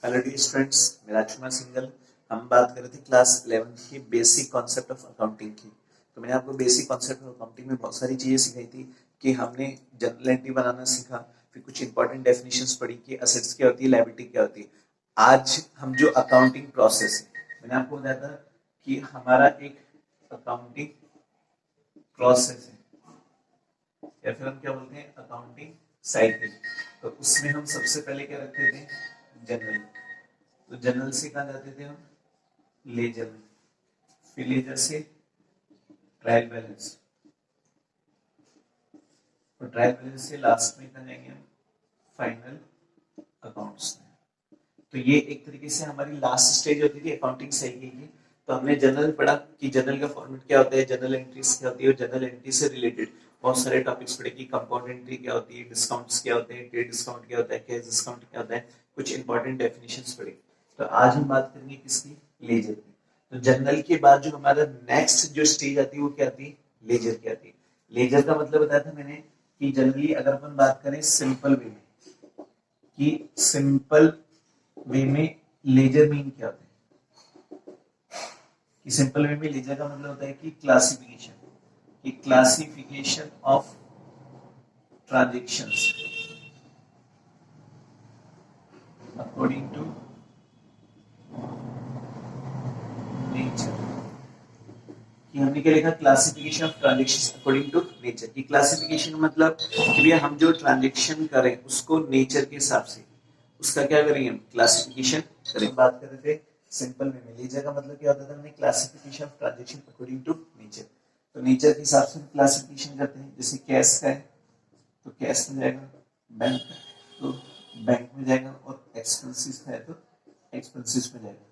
Hello dear students, मेरा चुमा single. हम बात कर रहे थे क्लास 11 की बेसिक कॉन्सेप्ट ऑफ अकाउंटिंग की। तो मैंने आपको बेसिक कॉन्सेप्ट ऑफ अकाउंटिंग में बहुत सारी चीजें सिखाई थी कि हमने जर्नल एंट्री बनाना सीखा, फिर कुछ इंपॉर्टेंट डेफिनेशंस पढ़ी कि असेट्स क्या होती है, लायबिलिटी क्या होती है। आज हम जो अकाउंटिंग प्रोसेस है, मैंने आपको बताया था कि हमारा एक अकाउंटिंग प्रोसेस है या फिर हम क्या बोलते हैं अकाउंटिंग साइकिल। तो उसमें हम सबसे पहले क्या रखते थे, जनरल। तो जनरल से कहाँ जाते थे हम, लेजर में, फिर लेजर से ट्रायल बैलेंस, और ट्रायल बैलेंस से लास्ट में कहाँ जाएंगे हम, फाइनल अकाउंट्स में। तो ये एक तरीके से हमारी लास्ट स्टेज होती थी अकाउंटिंग साइकिल की। तो हमने जनरल पढ़ा कि जनरल का फॉर्मेट क्या होता है, जनरल एंट्रीज क्या होती है, और जनरल एंट्री से रिलेटेड बहुत सारे टॉपिक्स पढ़े कि कंपाउंड एंट्री क्या होती है, डिस्काउंट्स क्या होते हैं, ट्रेड डिस्काउंट क्या होता है, कैश डिस्काउंट क्या होता है, कुछ इंपॉर्टेंट डेफिनेशंस पढ़े। तो आज हम बात करेंगे किसकी, लेजर की। तो जनरल के बाद जो हमारा नेक्स्ट जो स्टेज आती है वो क्या आती है, लेजर की आती है। लेजर का मतलब बताया था मैंने कि जनरली अगर अपन बात करें सिंपल वे में, कि सिंपल वे में लेजर मीन क्या होता है, कि सिंपल वे में लेजर का मतलब होता है कि क्लासिफिकेशन, कि classification of transactions according to nature. कि हमने क्या लिखा, classification of transactions according to nature. की क्लासिफिकेशन मतलब कि भैया हम जो ट्रांजेक्शन करें उसको नेचर के हिसाब से उसका क्या करेंगे, हम क्लासिफिकेशन करेंगे। बात कर रहे थे सिंपल वे में, लेजर का मतलब क्या होता था, हमने classification of transaction according to nature. तो नेचर के हिसाब से हम क्लासिफिकेशन करते हैं। जैसे कैश का है तो कैश में जाएगा, बैंक का तो बैंक में जाएगा, और एक्सपेंसिस का है तो एक्सपेंसिस में जाएगा।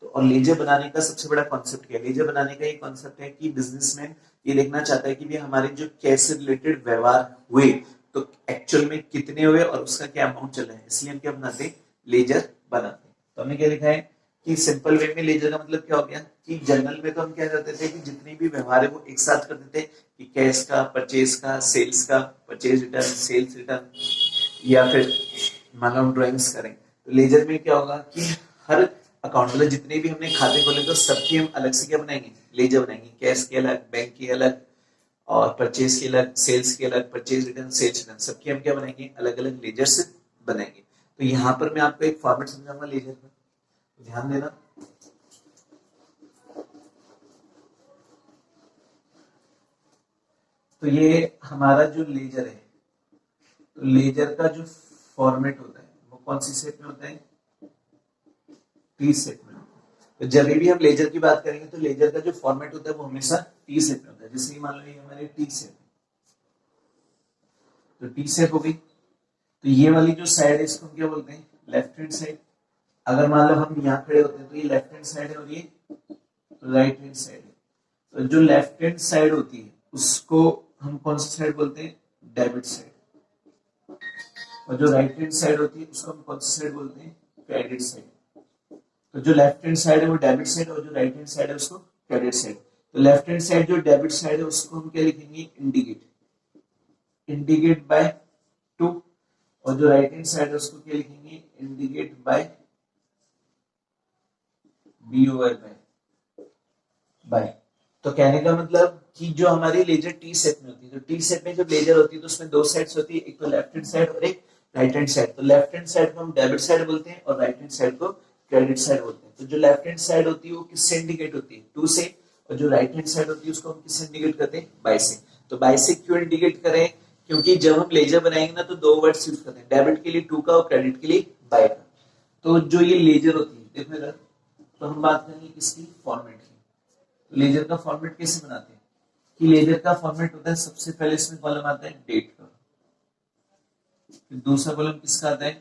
तो और लेजर बनाने का सबसे बड़ा कॉन्सेप्ट क्या है, लेजर बनाने का ये कॉन्सेप्ट है कि बिजनेसमैन ये देखना चाहता है कि भी हमारे जो कैश से रिलेटेड व्यवहार हुए तो एक्चुअल में कितने हुए और उसका क्या अमाउंट चल रहा है, इसलिए हम क्या बनाते हैं, लेजर बनाते हैं। तो हमने क्या लिखा है कि सिंपल वे में लेजर का मतलब क्या हो गया, कि जनरल में तो हम क्या करते थे कि जितने भी व्यवहार है वो एक साथ करते थे, कि कैश का, परचेज का, सेल्स का, परचेज रिटर्न, सेल्स रिटर्न, या फिर मान लो हम ड्राइंग्स करें। तो लेजर में क्या होगा कि हर अकाउंट मतलब जितने भी हमने खाते खोले तो सबकी हम अलग से क्या बनाएंगे, लेजर बनाएंगे। कैश के अलग, बैंक के अलग, और परचेज के अलग, सेल्स के अलग, परचेज रिटर्न, सेल्स रिटर्न, सबके हम क्या बनाएंगे, अलग अलग लेजर्स बनाएंगे। तो यहाँ पर मैं आपको एक फॉर्मेट समझाऊंगा लेजर का, ध्यान देना। तो ये हमारा जो लेजर है, तो लेजर का जो फॉर्मेट होता है वो कौन सी सेट में होता है, टी सेट में होता है। तो जब भी हम लेजर की बात करेंगे तो लेजर का जो फॉर्मेट होता है वो हमेशा टी सेट में होता है। जैसे मान लो ये हमारे टी सेट, तो टी सेट हो गई। तो ये वाली जो साइड है इसको हम क्या बोलते हैं, लेफ्ट हैंड साइड। अगर मान लो हम यहाँ खड़े होते हैं तो ये लेफ्ट हैंड साइड है और ये राइट हैंड साइड है। तो जो लेफ्ट हैंड साइड होती है उसको हम कौन सी साइड बोलते हैं, डेबिट साइड। और जो राइट हैंड साइड होती है उसको हम कौन सी साइड बोलते हैं, क्रेडिट साइड। तो जो लेफ्ट हैंड साइड है वो डेबिट साइड, और जो राइट हैंड साइड है उसको क्रेडिट साइड। तो लेफ्ट हैंड साइड जो डेबिट साइड है उसको हम क्या लिखेंगे, इंडिकेट, इंडिकेट बाय 2। और जो राइट हैंड साइड है उसको क्या लिखेंगे, इंडिकेट बाय BOY बाय। तो कहने का मतलब कि जो हमारी लेजर टी सेट में होती है, तो टी सेट में जब लेजर होती है तो उसमें दो साइड्स होती है, एक तो लेफ्ट हैंड साइड और एक राइट हैंड साइड। तो लेफ्ट हैंड साइड को हम डेबिट साइड बोलते हैं और राइट हैंड साइड को क्रेडिट साइड बोलते हैं। तो जो लेफ्ट हैंड साइड होती है वो किससे इंडिकेट होती है, 2 से, और जो राइट हैंड साइड होती है उसको हम किससे इंडिकेट करते हैं, बाय से। तो बाय से क्यों इंडिकेट करें, क्योंकि जब हम लेजर बनाएंगे ना तो दो वर्ड्स यूज करते हैं, डेबिट के लिए 2 का और क्रेडिट के लिए बाय का। तो जो ये लेजर होती है, देखो इधर, तो हम बात करेंगे किसकी, फॉर्मेट की। लेजर का फॉर्मेट कैसे बनाते हैं, कि लेजर का फॉर्मेट होता है, सबसे पहले इसमें कॉलम आता है डेट का, फिर दूसरा कॉलम किसका आता है,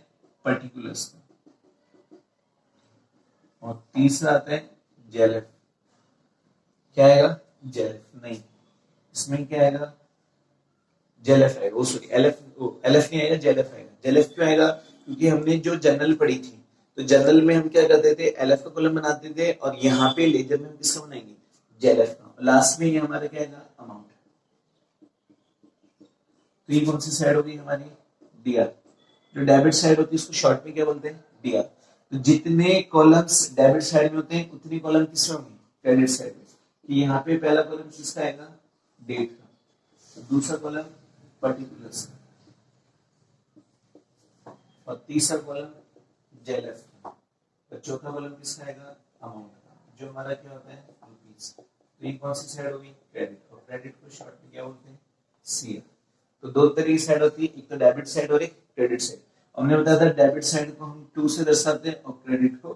पर्टिकुलर्स का, और तीसरा आता है जेएलएफ। क्या आएगा, जेएलएफ नहीं, इसमें क्या आएगा, जेएलएफ आएगा, वो सॉरी एलएफ, एलएफ नहीं आएगा, जेएलएफ आएगा। जेएलएफ क्यों आएगा, क्योंकि हमने जो जनरल पढ़ी थी तो जनरल में हम क्या करते थे, एलएफ का कॉलम बनाते थे, और यहाँ पे लेजर में हम किसका बनाएंगे, जेएलएफ का। लास्ट में ये हमारा क्या आएगा, अमाउंट। तो ये कौन सी साइड होगी हमारी, डीआर। जो डेबिट साइड होती है उसको शॉर्ट में क्या बोलते हैं, डीआर। तो जितने कॉलम्स डेबिट साइड में होते हैं उतनी कॉलम किस में होंगी, क्रेडिट साइड में। तो यहाँ पे पहला कॉलम किसका आएगा, डेट का, तो दूसरा कॉलम पर्टिकुलर्स का, और तीसरा कॉलम जेलएफ का, और चौथा कॉलम किसका आएगा, अमाउंट का, जो हमारा क्या होता है, रुपीस। तो ये कौन सी साइड होगी, क्रेडिट, और क्रेडिट को शॉर्ट में क्या बोलते हैं, सीएल। तो दो तरह की साइड होती है, एक तो डेबिट साइड और एक क्रेडिट साइड। हमने बताया था डेबिट साइड को हम 2 से दर्शाते हैं और क्रेडिट को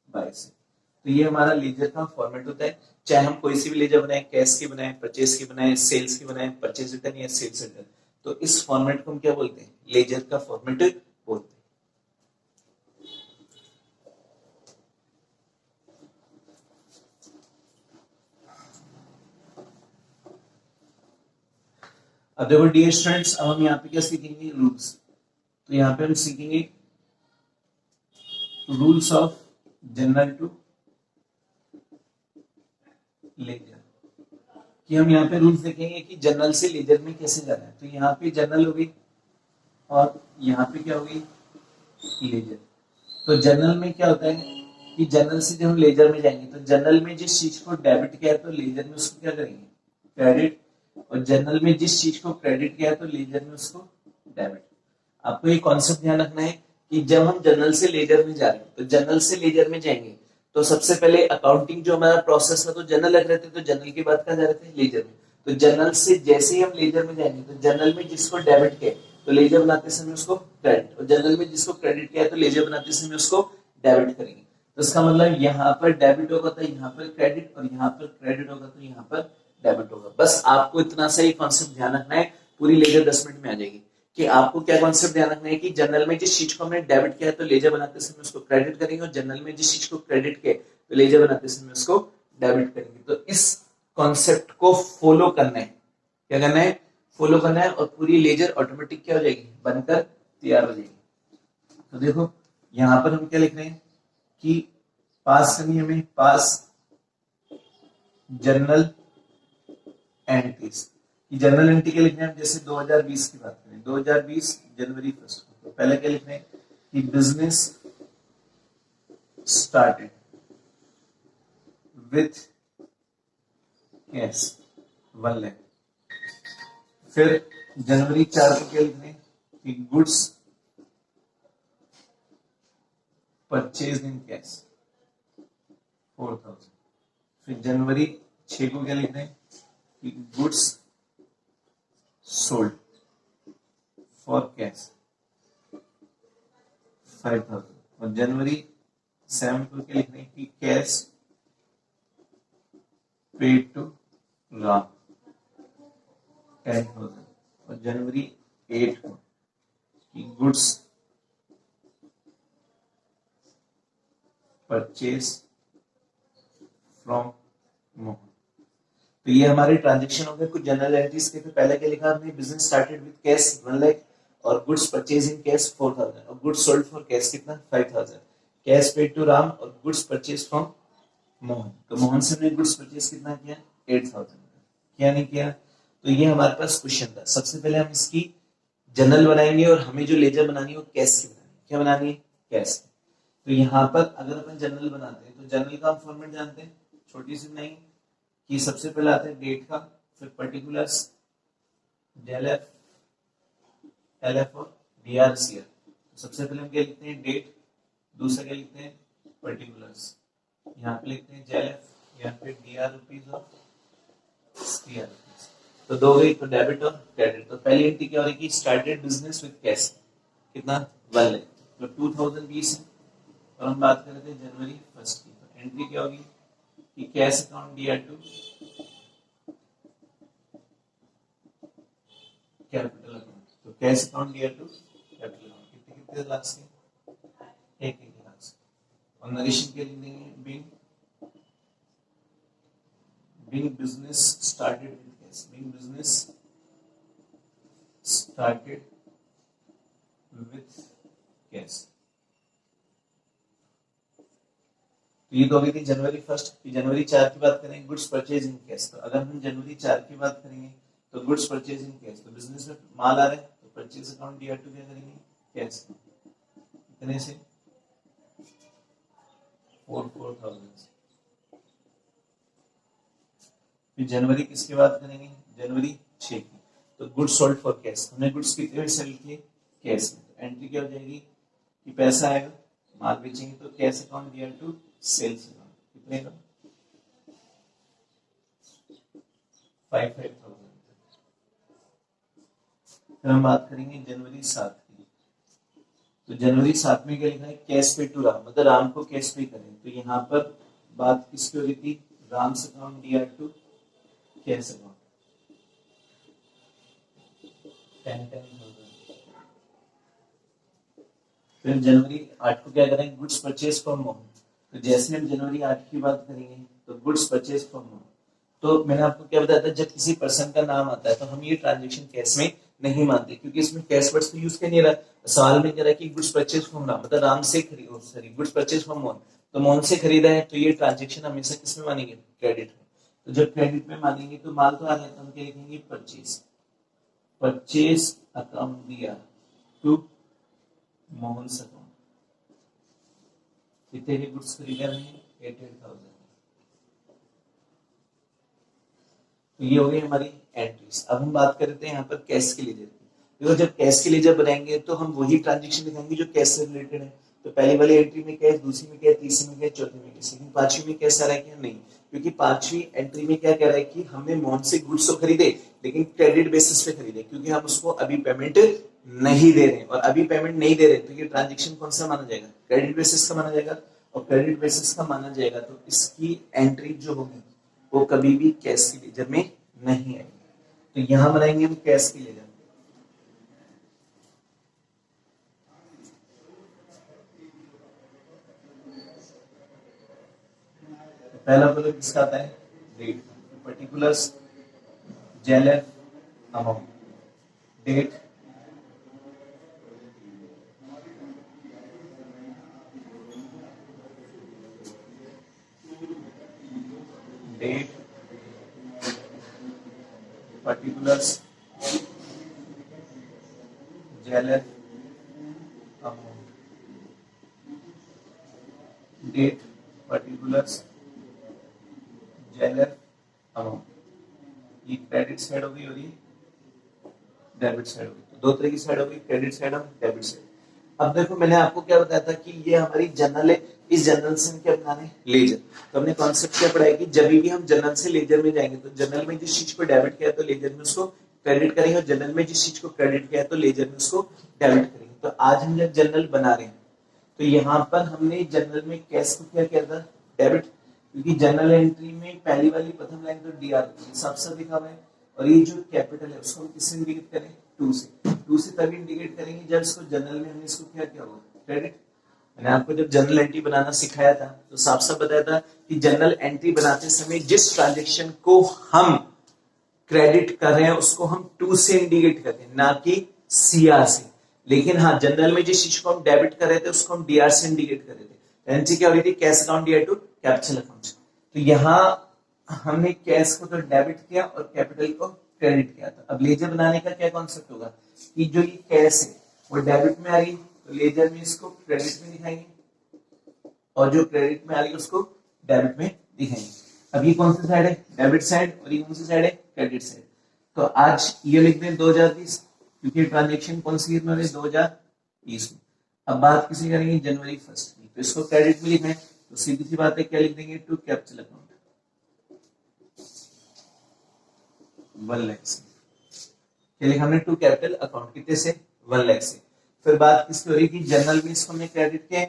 बाय से। तो ये हमारा लेजर का फॉर्मेट होता है, चाहे हम कोई सी भी लेजर बनाए, कैश की बनाए, परचेज की बनाए, सेल्स की बनाए, परचेज रिटर्न या सेल्स रिटर्न, तो इस फॉर्मेट को हम क्या बोलते हैं, लेजर का फॉर्मेट बोलते हैं। अब देखो डियर स्टूडेंट्स, अब हम यहाँ पे क्या सीखेंगे, रूल्स। तो यहाँ पे हम सीखेंगे rules of journal to ledger, कि हम यहाँ पे रूल्स देखेंगे कि जनरल से लेजर में कैसे जाना है। तो यहाँ पे जनरल होगी और यहाँ पे क्या होगी, लेजर। तो जनरल में क्या होता है कि जनरल से जब हम लेजर में जाएंगे तो जनरल में जिस चीज को डेबिट किया है तो लेजर में उसको क्या करेंगे, क्रेडिट, और जनरल में जिस चीज को क्रेडिट किया है तो लेजर में उसको डेबिट। आपको ये कॉन्सेप्ट ध्यान रखना है कि जब हम जनरल से लेजर में जा रहे हैं तो जनरल से लेजर में जाएंगे तो सबसे पहले अकाउंटिंग जो हमारा प्रोसेस था तो जनरल लग रहे थे, तो जनरल के बाद कहाँ जा रहे थे, लेजर में। तो जनरल से जैसे ही हम लेजर में जाएंगे तो जनरल में जिसको डेबिट किया तो लेजर बनाते समय उसको क्रेडिट, और जनरल में जिसको क्रेडिट किया तो लेजर बनाते समय उसको डेबिट करेंगे। तो इसका मतलब यहाँ पर डेबिट होगा तो यहाँ पर क्रेडिट, और यहाँ पर क्रेडिट होगा तो यहाँ पर डेबिट होगा। बस आपको इतना सा ही कॉन्सेप्ट ध्यान रखना है, पूरी लेजर 10 मिनट में आ जाएगी। कि आपको क्या कॉन्सेप्ट ध्यान रखना है कि जनरल में जिस चीज को हमने डेबिट किया है तो लेजर बनाते समय उसको क्रेडिट करेंगे, और जनरल में जिस चीज को क्रेडिट किया तो लेजर बनाते समय उसको डेबिट करेंगे। तो इस कॉन्सेप्ट को फॉलो करना है, क्या करना है, फॉलो करना है, और पूरी लेजर ऑटोमेटिक क्या हो जाएगी, बनकर तैयार हो जाएगी। तो देखो यहां पर हम क्या लिख रहे हैं कि पास करनी हमें, पास जर्नल एंट्रीज। जनरल एंट्री के लिखने हैं, जैसे 2020 की बात करें, 2020 जनवरी 1 तो पहले क्या लिख रहे हैं कि business started with cash 1 lakh. फिर जनवरी 4 को क्या लिख रहे हैं कि गुड्स परचेज इन कैश 4000। फिर जनवरी 6 को क्या लिख रहे हैं कि गुड्स sold for cash 5000। और जनवरी 7 को क्या लिखना है कि कैश पेड टू राम 10,000। और जनवरी 8 को कि गुड्स परचेज फ्रॉम मोहन। तो ये हमारे ट्रांजैक्शन हो गए कुछ जनरल एंट्रीज के। तो पहले क्या लिखा हमने, business started with cash 1 lakh और गुड्स परचेज इन कैश 4000 और गुड्स सोल्ड फॉर कैश कितना 5000, कैश पेड टू राम और गुड्स परचेज फ्रॉम मोहन। तो मोहन से हमने गुड्स परचेज कितना किया 8000, क्या नहीं किया। तो ये हमारे पास क्वेश्चन था। सबसे पहले हम इसकी जनरल बनाएंगे और हमें जो लेजर बनानी है वो कैश की बनानी है। क्या बनानी है, कैश। तो यहाँ पर अगर अपन जनरल बनाते हैं तो जनरल का हम फॉर्मेट जानते हैं, छोटी सी बनाएंगे कि सबसे पहले आता है डेट का, फिर पर्टिकुलर्स डेल एफ एल एफ और डी आर सी आर। सबसे पहले हम क्या लिखते हैं डेट, दूसरा क्या लिखते हैं पर्टिकुलर्स, यहाँ पे लिखते हैं जेल एफ, यहाँ पे डी आर रुपीज और सी आर रुपीज। तो दो गई, तो डेबिट और क्रेडिट। तो पहली एंट्री क्या हो रही है, स्टार्टेड बिजनेस विद कैश कितना 1 लाख, तो 2020 है। और हम बात कर रहे थे जनवरी 1 की, तो एंट्री क्या होगी कि कैश अकाउंट दिया टू कैपिटल अकाउंट। तो कैश अकाउंट दिया टू कैपिटल अकाउंट कितने कितने लाख से, 1 लाख से। और नरेशन के लिए being business started with cash, being business started with cash। तो ये तो हो गई थी जनवरी 1। जनवरी 4 की बात करें, गुड्स परचेज इन कैश। तो अगर हम जनवरी 4 की बात करेंगे तो गुड्स परचेज इन कैश, तो बिजनेस में माल आ रहा है तो परचेज अकाउंट दिया टू क्या करेंगे कैश, इतने से 4,000। फिर जनवरी किसकी बात करेंगे, जनवरी 6 की। तो गुड्स सोल्ड फॉर कैश, हमने गुड्स कितने में सेल किए, कैश में। तो एंट्री क्या हो जाएगी कि पैसा आएगा, माल बेचेंगे तो कैश अकाउंट दिया टू सेल्स अकाउंट, कितने का 55,000। फिर हम बात करेंगे जनवरी 7 की। तो जनवरी 7 में क्या लिखा है, कैश पे टू राम, मतलब राम को कैश पे करें। तो यहाँ पर बात किसकी हो रही थी, राम्स अकाउंट दिया टू कैश अकाउंट 10,000। फिर जनवरी 8 को क्या करेंगे, गुड्स परचेज फ्रॉम मोहन। तो जैसे हम जनवरी 8 की बात करेंगे तो गुड्स परचेज फ्रॉम मोहन, तो मैंने आपको क्या बताया था, जब किसी पर्सन का नाम आता है तो हम ये ट्रांजेक्शन कैश में नहीं मानते, क्योंकि इसमें कैश वर्ड्स तो यूज कर नहीं रहा। सवाल में कह रहा है कि गुड्स परचेज फ्रॉम राम, मतलब राम से खरीदो, sorry goods purchase from Mohan, तो मोहन से खरीदा है, तो ये ट्रांजेक्शन हमेशा किसमें मानेंगे, क्रेडिट में। तो जब क्रेडिट में मानेंगे तो माल तो आ गया, तो हम क्या लिखेंगे, परचेज, परचेज अकाउंट दिया टू मोहन अकाउंट, कितने के गुड्स खरीदे हैं, 88,000। तो ये हो गई हमारी एंट्रीज। अब हम बात करते हैं यहाँ पर कैश के लेजर की। देखो जब कैश के लेजर बनाएंगे तो हम वही ट्रांजेक्शन दिखाएंगे जो कैश से रिलेटेड है। तो पहली वाली एंट्री में क्या है, दूसरी में क्या है, तीसरी में क्या है, चौथी में क्या है, लेकिन पांचवी में कैसा रहा है कि नहीं, क्योंकि पांचवी एंट्री में क्या कह रहा है कि हमने मोहन से गुड्स तो खरीदे लेकिन क्रेडिट बेसिस पे खरीदे, क्योंकि हम उसको अभी पेमेंट नहीं दे रहे, और अभी पेमेंट नहीं दे रहे तो ये ट्रांजेक्शन कौन सा माना जाएगा, क्रेडिट बेसिस का माना जाएगा। और क्रेडिट बेसिस का माना जाएगा तो इसकी एंट्री जो होगी वो कभी भी कैश के लेजर में नहीं आएगी। तो यहां बनाएंगे हम कैश के लेजर। तो पहला कॉलम किसका आता है, डेट, पर्टिकुलर्स, जेलर, अमाउंट, डेट, डेट, particulars, जेलर, अमाउंट, डेट, particulars, जेलर, अमाउंट। ये क्रेडिट साइड होगी और ये डेबिट साइड होगी। तो दो तरह की साइड होगी, क्रेडिट साइड और डेबिट साइड। अब देखो मैंने आपको क्या बताया था कि ये हमारी जनरल है, इस जनरल से हम क्या बनाने, लेजर। तो हमने कॉन्सेप्ट क्या पढ़ा है कि जब भी हम जनरल से लेजर में जाएंगे तो जनरल में जिस चीज को डेबिट किया तो लेजर में उसको क्रेडिट करेंगे, और जनरल में जिस चीज को क्रेडिट किया तो लेजर में उसको डेबिट करेंगे। तो आज हम जब जनरल बना रहे हैं तो यहाँ पर हमने जनरल में कैश को क्या किया था, डेबिट, क्योंकि जनरल एंट्री में पहली वाली प्रथम लाइन तो डी आर सबसे लिखा हुआ है, और ये जो कैपिटल है उसको हम किससे इंडिकेट करें, टू से। टू से तभी इंडिकेट करेंगे जब इसको जनरल में हमने इसको क्या किया होगा, क्रेडिट। मैंने आपको जब जनरल एंट्री बनाना सिखाया था तो साफ साफ बताया था कि जनरल एंट्री बनाते समय जिस ट्रांजेक्शन को हम क्रेडिट कर रहे हैं उसको हम टू से इंडिकेट करते हैं, ना कि सीआर से। लेकिन हाँ जनरल में जिस चीज को हम डेबिट कर रहे थे उसको हम डीआर से इंडिकेट कर रहे थे। एंट्री क्या हो रही थी, cash account DR to capital account. तो यहाँ हमने कैश को तो डेबिट किया और कैपिटल को क्रेडिट किया था। अब लेजर बनाने का क्या कॉन्सेप्ट होगा कि जो ये कैश है वो डेबिट में आ रही तो लेजर में इसको क्रेडिट में दिखाएंगे, और जो क्रेडिट में आ रही है उसको डेबिट में दिखाएंगे। अब ये कौन सी साइड है, डेबिट साइड, और ये कौन सी साइड है, क्रेडिट साइड। तो आज ये लिख दें 2020, क्योंकि ट्रांजेक्शन कौन सी ईयर में 2020 में। अब बात किसी करेंगे जनवरी 1 की, तो इसको क्रेडिट में लिखना है तो सीधी सी बात है क्या लिख देंगे, टू कैपिटल अकाउंट 1 लाख से। क्या लिखा हमने, टू कैपिटल अकाउंट, कितने से, 1 लाख से। फिर बात किसकी हो रही थी, जनरल में इसको हमने क्रेडिट किया,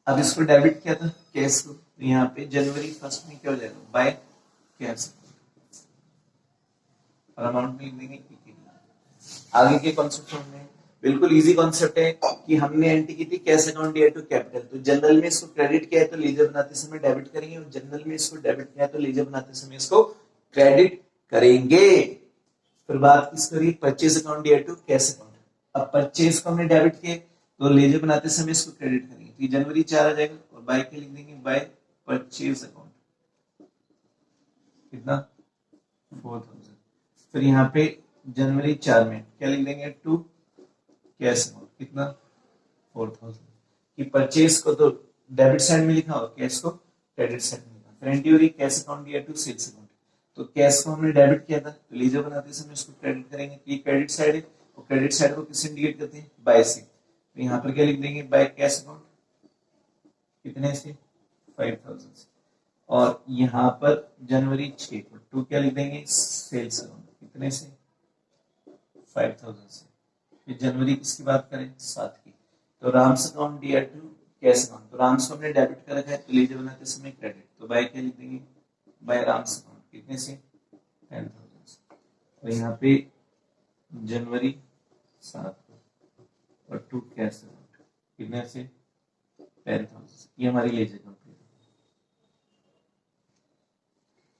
अब इसको डेबिट किया था कैश को, तो यहाँ पे जनवरी 1 में क्या हो जाएगा, बाय कैश, और अमाउंट में लिख देंगे 1,00,000। आगे के कॉन्सेप्ट हमने बिल्कुल इजी कॉन्सेप्ट है कि हमने एंट्री की थी कैश अकाउंट दिया टू कैपिटल, तो जनरल में इसको क्रेडिट किया है तो लेजर बनाते समय डेबिट करेंगे, और जनरल में इसको डेबिट किया है तो लेजर बनाते समय इसको क्रेडिट करेंगे। फिर बात किस करी, परचेज अकाउंट दिया टू कैश अकाउंट। अब परचेज को हमने डेबिट किए तो लेजर बनाते समय इसको क्रेडिट करेंगे, तो जनवरी 4 आ जाएगा, और बाय के लिख देंगे बाय परचेज अकाउंट, कितना 4,000। फिर यहाँ पे जनवरी 4 में क्या लिख देंगे, टू कैश अमाउंट, कितना 4,000। कि परचेज को तो डेबिट साइड में लिखा और कैश को क्रेडिट साइड में लिखा। फिर एंटी हो रही कैश अकाउंट दिया टू सेल्स अकाउंट, तो कैश को हमने डेबिट किया था, तो लीजर बनाते समय इसको क्रेडिट करेंगे, तो ये क्रेडिट साइड है, और क्रेडिट साइड को किससे इंडिकेट करते हैं, बाय से। तो यहाँ पर क्या लिख देंगे, बाय कैश अकाउंट, कितने से, 5000 से। और यहाँ पर जनवरी 6 को टू क्या लिख देंगे, सेल्स अकाउंट, कितने से, 5000 से। फिर जनवरी किसकी बात करें, 7 की, तो राम्स अकाउंट दिया टू कैश अकाउंट, तो राम्स को हमने डेबिट कर रखा है, तो लीजर बनाते समय क्रेडिट, तो बाय क्या लिख देंगे, बाय राम्स अकाउंट, कितने से, 10,000 से। और यहाँ पे जनवरी 7 को और टू कैश अकाउंट, कितने से, 10,000 से। ये हमारी लेजर कंप्लीट।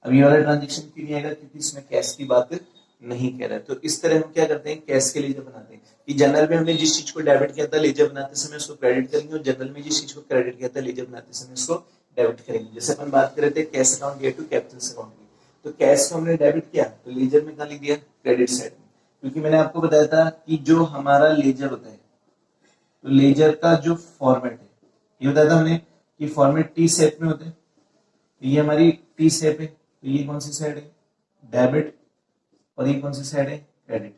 अब ये वाला ट्रांजेक्शन क्यों नहीं आएगा, क्योंकि इसमें कैश की बात नहीं कह रहा है। तो इस तरह हम क्या करते हैं, कैश के लेजर बनाते हैं कि जनरल में हमने जिस चीज को डेबिट किया था लेजर बनाते समय उसको क्रेडिट करेंगे, और जनरल में जिस चीज को क्रेडिट किया था लेजर बनाते समय उसको डेबिट करेंगे। जैसे अपन बात कर रहे थे कैश अकाउंट दिया टू कैपिटल अकाउंट की, तो कैश को हमने डेबिट किया तो लेजर में कहा लिख दिया, क्रेडिट साइड में। क्योंकि मैंने आपको बताया था कि जो हमारा लेजर होता है, तो लेजर का जो फॉर्मेट है, ये बताया था हमने कि फॉर्मेट टी शेप में होते हैं, तो ये हमारी टी शेप है, तो ये कौन सी साइड है, डेबिट, और ये कौन सी साइड है, क्रेडिट।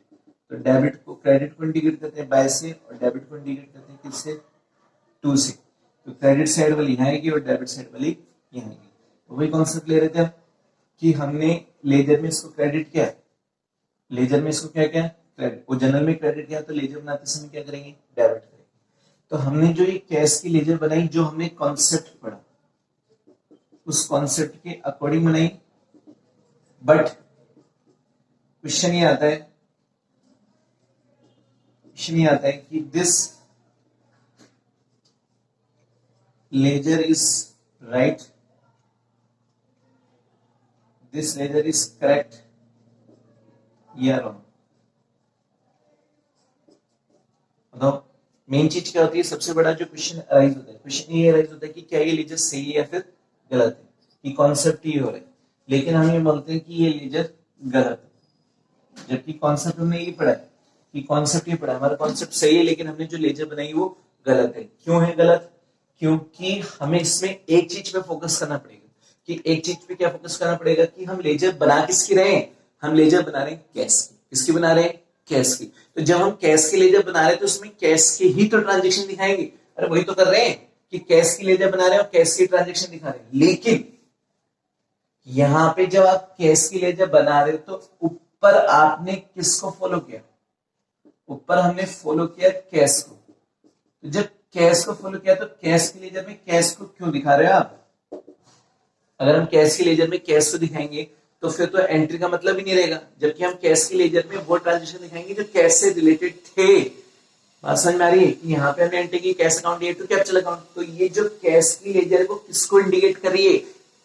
तो डेबिट को, क्रेडिट को इंडिकेट करते हैं बाय से, और डेबिट को इंडिकेट करते हैं किससे, टू से। तो क्रेडिट साइड वाली यहाँ आएगी और डेबिट साइड वाली यहाँ आएगी। तो वही कॉन्सेप्ट ले रहे थे कि हमने लेजर में इसको क्रेडिट किया, लेजर में इसको क्या किया, क्रेडिट, वो जनरल में क्रेडिट किया, तो लेजर बनाते समय क्या करेंगे, डेबिट करेंगे। तो हमने जो ये कैश की लेजर बनाई, जो हमने कॉन्सेप्ट पढ़ा उस कॉन्सेप्ट के अकॉर्डिंग बनाई, बट क्वेश्चन ये आता है, कि this ledger is right, this ledger is correct या रॉन्ग। बताओ, मेन चीज क्या होती है, सबसे बड़ा जो क्वेश्चन अराइज होता है, क्वेश्चन ये अराइज होता है कि क्या ये लेजर सही है या फिर गलत है, कि कॉन्सेप्ट ये हो रहा है, लेकिन हम ये बोलते हैं कि ये लेजर गलत है, जबकि कॉन्सेप्ट हमने ये पढ़ा है कि कॉन्सेप्ट ये पढ़ा, हमारा कॉन्सेप्ट सही है, लेकिन हमने जो लेजर बनाई वो गलत है। क्यों है गलत, क्योंकि हमें इसमें एक चीज पे फोकस करना पड़ेगा, कि एक चीज पे क्या फोकस करना पड़ेगा, कि हम लेजर बना किसकी रहे हैं, हम लेजर बना रहे हैं कैश की। किसकी बना रहे हैं, कैश की। तो जब हम कैश की लेजर बना रहे हैं तो उसमें कैश के ही तो ट्रांजेक्शन दिखाएंगे, अरे वही तो कर रहे हैं कि कैश की लेजर बना रहे हैं और कैश की ट्रांजेक्शन दिखा रहे हैं। लेकिन यहां पे जब आप कैश की लेजर बना रहे हो तो ऊपर आपने किसको फॉलो किया, ऊपर हमने फॉलो किया कैश को। तो जब कैश को फॉलो किया तो कैश की लेजर में कैश को क्यों दिखा रहे हो आप, अगर हम कैश की लेजर में कैश को दिखाएंगे तो फिर तो एंट्री का मतलब ही नहीं रहेगा, जबकि हम कैश की लेजर में वो ट्रांजेक्शन दिखाएंगे जो कैश से रिलेटेड थे। बात समझ में आ रही है कि यहाँ पे हमने एंट्री की कैश अकाउंट दिया टू कैपिटल अकाउंट, तो ये जो कैश की लेजर को किसको इंडिकेट कर रही है,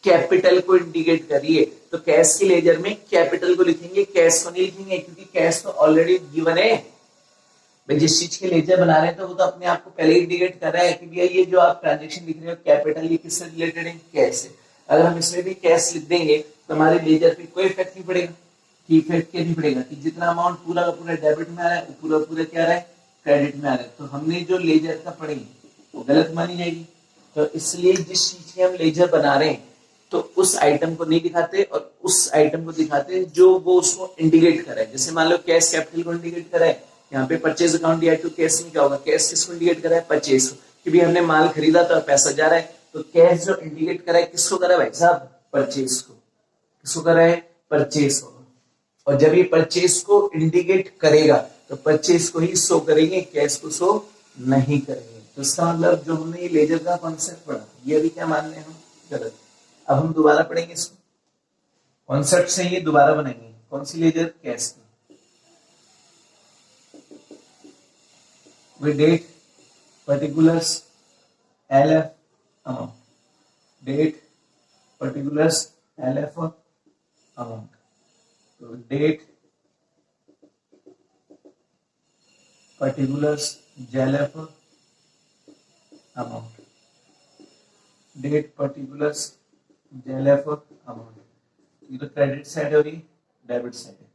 कैपिटल को इंडिकेट कर रही है। तो कैश की लेजर में कैपिटल को लिखेंगे, कैश को नहीं लिखेंगे, क्योंकि कैश तो ऑलरेडी गिवन है। भाई जिस चीज के लेजर बना रहे हैं तो वो तो अपने आप को पहले इंडिकेट कर रहा है कि भैया ये जो आप ट्रांजेक्शन लिख रहे हो कैपिटल, ये किससे रिलेटेड है, कैश से। अगर हम इसमें भी कैश लिख देंगे तो हमारे लेजर पे कोई इफेक्ट नहीं पड़ेगा, कि इफेक्ट क्या नहीं पड़ेगा, कि जितना अमाउंट पूरा का पूरा डेबिट में आ रहा है वो पूरा पूरा क्या आ रहा है, क्रेडिट में आ रहा है। तो हमने जो लेजर का पढ़ी वो गलत मानी जाएगी। तो इसलिए जिस चीज की हम लेजर बना रहे हैं तो उस आइटम को नहीं दिखाते और उस आइटम को दिखाते जो वो उसको इंडिकेट कर रहा है। जैसे मान लो कैश कैपिटल को इंडिकेट कर रहा है, यहाँ पे परचेज अकाउंट दिया टू कैश में क्या होगा, कैश किसको इंडिकेट कर रहा है, परचेज को, कि भी हमने माल खरीदा तो पैसा जा रहा है। तो कैश जो इंडिकेट कर रहा है किसको कर रहा है भाई साहब, परचेज को। किसको कर रहा है, परचेज को। और जब ये परचेज को इंडिकेट करेगा तो परचेज को ही शो करेंगे, कैश को शो नहीं करेंगे। तो इसका मतलब जो हमने ये लेजर का कॉन्सेप्ट पढ़ा ये अभी क्या मान रहे हैं हम, गलत। अब हम दोबारा पढ़ेंगे इसको, कॉन्सेप्ट से ये दोबारा बनाएंगे। कौन सी लेजर, कैश की। We date particulars LF amount. Date particulars LF amount. So date particulars LF amount. Date particulars LF amount. ये तो क्रेडिट साइड और ये डेबिट साइड है।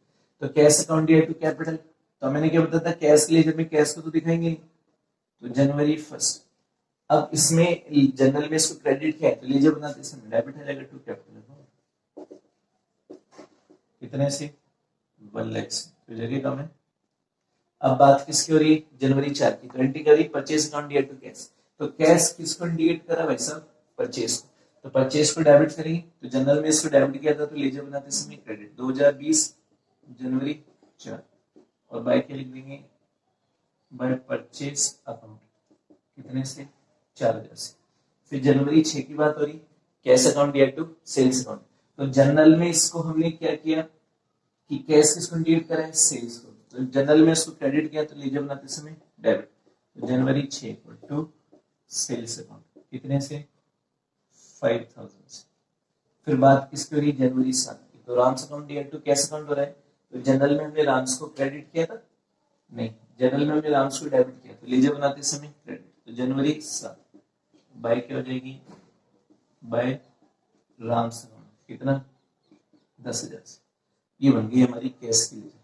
तो कैश अकाउंट दिया टू कैपिटल, तो मैंने क्या बताया था, कैश के लेजर में कैश को तो दिखाएंगे नहीं। तो जनवरी 1 अब इसमें जनरल में इसको क्रेडिट क्या है, तो लेजर बनाते समय डेबिट हो जाएगा टू कैपिटल अकाउंट, कितने से 1 लाख से, तो जगह कम है। अब बात किसकी हो रही है, जनवरी 4 की, तो एंट्री करी purchase account dear to cash, तो कैश किसको इंडिकेट करा भाई साहब, परचेज को, तो परचेज को डेबिट करेंगे, तो जनरल में इसको डेबिट किया था तो लेजर बनाते समय क्रेडिट 2020 जनवरी 4, और बाय क्या लिख देंगे, बाय परचेज अकाउंट, कितने से 4000 से। फिर जनवरी 6 की बात हो रही, cash account dear to sales account, तो जनरल में इसको हमने क्या किया कि कैश किसको इंडिकेट करा है, सेल्स को, तो जनरल में इसको क्रेडिट किया तो लेजर बनाते समय डेबिट, तो जनवरी 6 को टू सेल्स अकाउंट, कितने से 5000 से। फिर बात किसकी हो रही, जनवरी 7 की, तो Ram's account dear to cash account हो रहा है, तो जनरल में हमने राम्स को क्रेडिट किया था, नहीं जनरल में हमने राम्स को डेबिट किया, तो लेजर बनाते समय क्रेडिट, तो जनवरी 7 बाय क्या हो जाएगी, बाय राम्स अकाउंट, कितना 10,000 से, ये बन गई हमारी कैश की लेजर।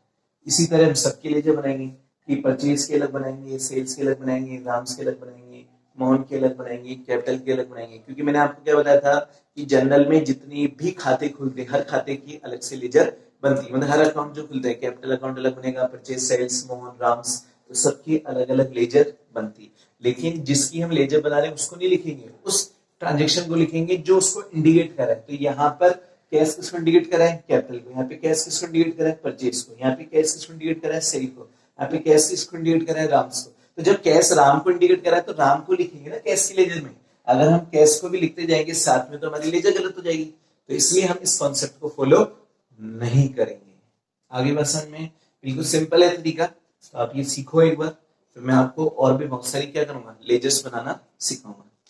इसी तरह हम सबके लेजर बनाएंगे कि परचेज के अलग बनाएंगे, सेल्स के अलग बनाएंगे, राम्स के अलग बनाएंगे, मोहन के अलग बनाएंगे, कैपिटल के अलग बनाएंगे, क्योंकि मैंने आपको क्या बताया था कि जनरल में जितनी भी खाते खुलते हर खाते की अलग से लेजर बनती है, मतलब हर अकाउंट जो खुलता है कैपिटल अकाउंट अलग बनेगा, परचेज सेल्स मोहन राम्स, तो सबकी अलग अलग लेजर बनती, लेकिन जिसकी हम लेजर बना रहे हैं उसको नहीं लिखेंगे, उस ट्रांजेक्शन को लिखेंगे जो उसको इंडिकेट कर रहा है। तो यहाँ पर कैश किसको इंडिकेट करा है, कैपिटल को, यहाँ पे कैश किसको इंडिकेट करा है, परचेज को, यहाँ पे कैश किसको इंडिकेट करा है, सेल को, यहाँ पे कैश किसको इंडिकेट करा है, राम्स को। तो जब कैश राम को इंडिकेट करा है तो राम को लिखेंगे ना कैश की लेजर में, अगर हम कैश को भी लिखते जाएंगे साथ में तो हमारी लेजर गलत हो जाएगी, तो इसलिए हम इस कॉन्सेप्ट को फॉलो नहीं करेंगे। आगे बात समझ में, बिल्कुल सिंपल है तरीका, तो आप ये सीखो एक बार, फिर मैं आपको और भी बहुत सारी क्या करूंगा, लेजर्स बनाना सिखाऊंगा।